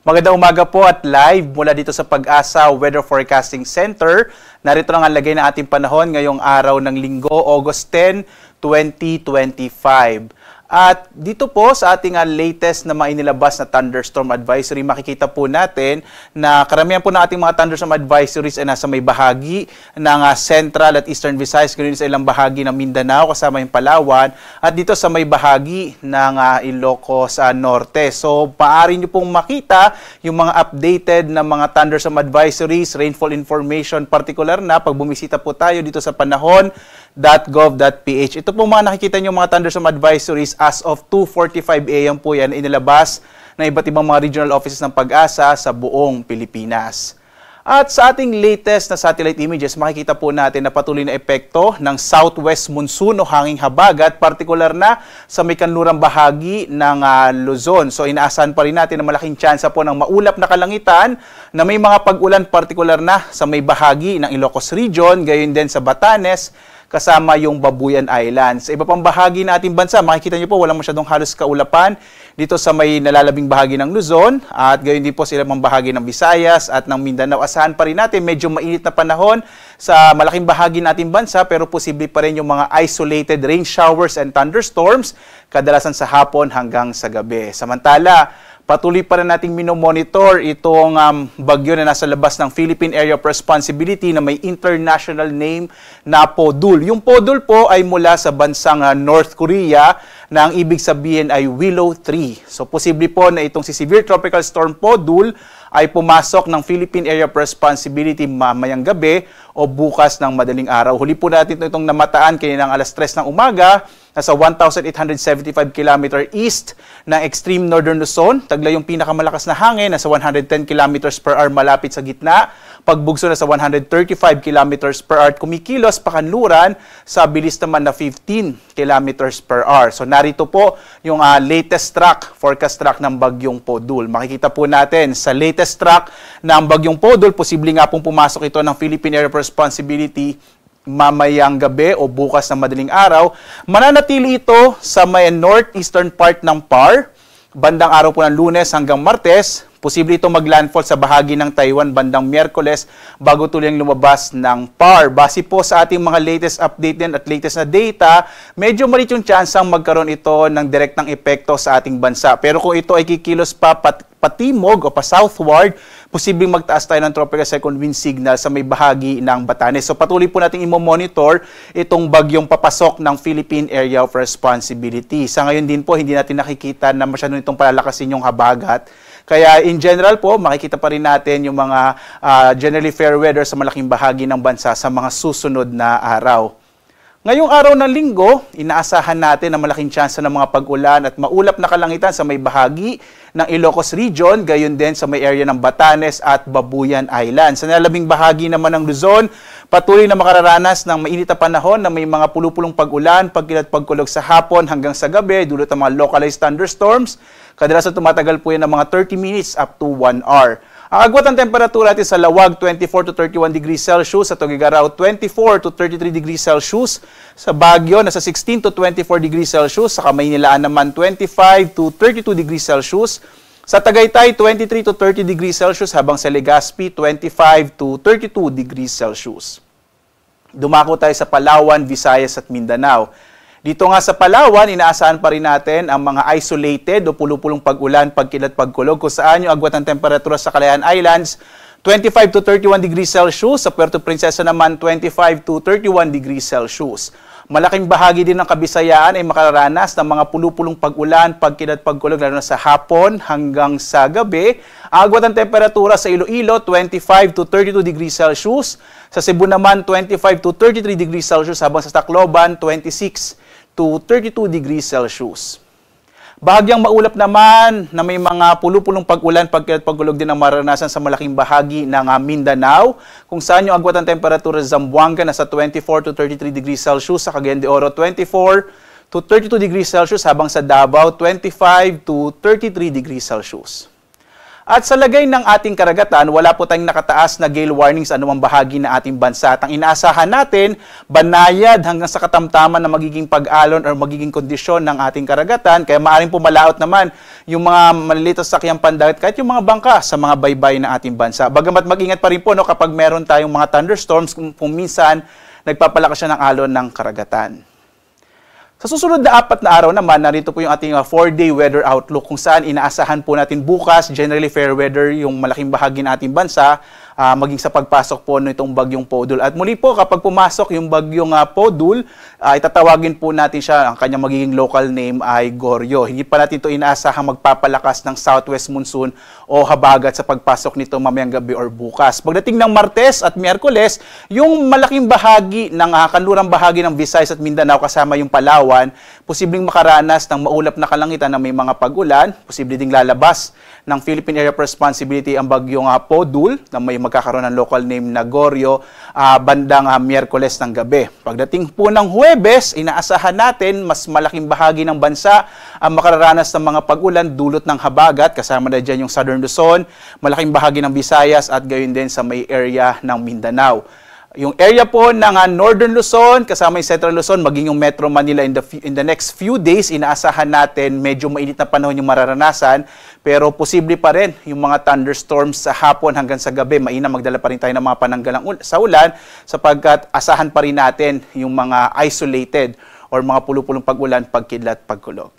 Magandang umaga po at live mula dito sa Pag-asa Weather Forecasting Center. Narito lang ang lagay ng ating panahon ngayong araw ng Linggo, August 10, 2025. At dito po sa ating latest na mainilabas na thunderstorm advisory, makikita po natin na karamihan po ng ating mga thunderstorm advisories ay nasa may bahagi ng Central at Eastern Visayas, ganoon sa ilang bahagi ng Mindanao kasama yung Palawan, at dito sa may bahagi ng Ilocos Norte. So, maaari nyo pong makita yung mga updated na mga thunderstorm advisories, rainfall information, particular na pag bumisita po tayo dito sa panahon.gov.ph. Ito po mga nakikita nyo mga thunderstorm advisories as of 2:45 AM po yan inilabas ng iba't ibang mga regional offices ng Pag-asa sa buong Pilipinas. At sa ating latest na satellite images, makikita po natin na patuloy na epekto ng southwest monsoon o hanging habagat, partikular na sa may kanlurang bahagi ng Luzon. So inaasahan pa rin natin na malaking tsansa po ng maulap na kalangitan na may mga pag-ulan partikular na sa may bahagi ng Ilocos Region, gayon din sa Batanes, kasama yung Babuyan Islands. Sa iba pang bahagi ng ating bansa, makikita niyo po walang masyadong halos kaulapan dito sa may nalalabing bahagi ng Luzon at gayon din po sa ilang bahagi ng Visayas at ng Mindanao. Asahan pa rin natin medyo mainit na panahon sa malaking bahagi ng ating bansa pero posible pa rin yung mga isolated rain showers and thunderstorms kadalasan sa hapon hanggang sa gabi. Samantala, patuloy pa rin nating minomonitor itong bagyo na nasa labas ng Philippine Area of Responsibility na may international name na Podul. Yung Podul po ay mula sa bansang North Korea na ang ibig sabihin ay Willow Tree. So posible po na itong si Severe Tropical Storm Podul ay pumasok ng Philippine Area of Responsibility mamayang gabi o bukas ng madaling araw. Huli po natin itong namataan kaninang alas 3 ng umaga nasa 1,875 km east ng extreme northern Luzon. Taglay yung pinakamalakas na hangin nasa 110 km per hour malapit sa gitna. Pagbugso na sa 135 km per hour. Kumikilos pakanluran sa bilis naman na 15 km per hour. So narito po yung latest forecast track ng bagyong Podul. Makikita po natin sa latest track ng bagyong Podul, posible nga pong pumasok ito ng Philippine Area of Responsibility mamayang gabi o bukas ng madaling araw. Mananatili ito sa may northeastern part ng PAR, bandang araw po ng Lunes hanggang Martes. Posible ito maglandfall sa bahagi ng Taiwan bandang Miyerkules bago tuluyang lumabas ng PAR. Base po sa ating mga latest update din at latest na data, medyo malit yung tsansang magkaroon ito ng direktang epekto sa ating bansa. Pero kung ito ay kikilos pa patimog o pa southward, posibleng magtaas tayo ng tropical second wind signal sa may bahagi ng Batanes. So patuloy po natin i-monitor itong bagyong papasok ng Philippine Area of Responsibility. Sa ngayon din po, hindi natin nakikita na masyadong itong palalakasin yung habagat. Kaya in general po, makikita pa rin natin yung mga generally fair weather sa malaking bahagi ng bansa sa mga susunod na araw. Ngayong araw ng Linggo, inaasahan natin na malaking tsansa ng mga pag-ulan at maulap na kalangitan sa may bahagi ng Ilocos Region, gayon din sa may area ng Batanes at Babuyan Islands. Sa nalalabing bahagi naman ng Luzon, patuloy na makararanas ng mainit na panahon na may mga pulupulong pag-ulan, pagkilat pagkulog sa hapon hanggang sa gabi, dulot ng mga localized thunderstorms. Kadalasan tumatagal po yan ng mga 30 minutes up to 1 hour. Ang agwat ng temperatura natin sa Lawag, 24 to 31 degrees Celsius. Sa Tuguegarao, 24 to 33 degrees Celsius. Sa Baguio, nasa 16 to 24 degrees Celsius. Sa Kamaynilaan naman, 25 to 32 degrees Celsius. Sa Tagaytay, 23 to 30 degrees Celsius. Habang sa Legazpi, 25 to 32 degrees Celsius. Dumako tayo sa Palawan, Visayas at Mindanao. Dito nga sa Palawan, inaasahan pa rin natin ang mga isolated o pulupulong pag-ulan, pagkilat, pagkulog, kung saan yung agwat ng temperatura sa Calayan Islands, 25 to 31 degrees Celsius. Sa Puerto Princesa naman, 25 to 31 degrees Celsius. Malaking bahagi din ng Kabisayaan ay makararanas ng mga pulupulong pag-ulan, pagkilat, pagkulog, lalo na sa hapon hanggang sa gabi. Ang agwat ng temperatura sa Iloilo, 25 to 32 degrees Celsius. Sa Cebu naman, 25 to 33 degrees Celsius. Habang sa Tacloban, 26 to 32 degrees Celsius. Bahagyang maulap naman na may mga pulupulong pag-ulan, pagkilat, pagkulog din ang maranasan sa malaking bahagi ng Mindanao, kung saan yung agwat ng temperatura sa Zamboanga nasa 24 to 33 degrees Celsius, sa Cagayan de Oro 24 to 32 degrees Celsius, habang sa Davao 25 to 33 degrees Celsius. At sa lagay ng ating karagatan, wala po tayong nakataas na gale warning sa anumang bahagi ng ating bansa. At ang inaasahan natin, banayad hanggang sa katamtaman na magiging pag-alon o magiging kondisyon ng ating karagatan. Kaya maaaring pumalaot naman yung mga maliliit na sakyang pandagat kahit yung mga bangka sa mga baybay ng ating bansa. Bagamat mag-ingat pa rin po kapag meron tayong mga thunderstorms kung minsan nagpapalakas siya ng alon ng karagatan. Sa susunod na 4 na araw naman, narito po yung ating 4-day weather outlook kung saan inaasahan po natin bukas, generally fair weather yung malaking bahagi ng ating bansa, maging sa pagpasok po nitong bagyong Podul. At muli po, kapag pumasok yung bagyong Podul, itatawagin po natin siya, ang kanyang magiging local name ay Goryo. Hindi pa natin ito inaasahang magpapalakas ng southwest monsoon o habagat sa pagpasok nito mamayang gabi or bukas. Pagdating ng Martes at Miyerkules, yung malaking bahagi ng kanlurang bahagi ng Visayas at Mindanao kasama yung Palawan, posibleng makaranas ng maulap na kalangitan na may mga pag-ulan, posible ding lalabas ng Philippine Area of Responsibility ang bagyong Podul na may magkakaroon ng local name na Goryo bandang Miyerkules ng gabi. Pagdating po ng Huwebes, inaasahan natin mas malaking bahagi ng bansa ang makararanas ng mga pag-ulan dulot ng habagat, kasama na dyan yung Southern Luzon, malaking bahagi ng Visayas at gayon din sa may area ng Mindanao. Yung area po ng Northern Luzon, kasama yung Central Luzon, maging yung Metro Manila in the next few days, inaasahan natin medyo mainit na panahon yung mararanasan, pero posible pa rin yung mga thunderstorms sa hapon hanggang sa gabi. Mainam magdala pa rin tayo ng mga pananggalang sa ulan sapagkat asahan pa rin natin yung mga isolated or mga pulupulong pag-ulan, pagkidlat, pagkulog.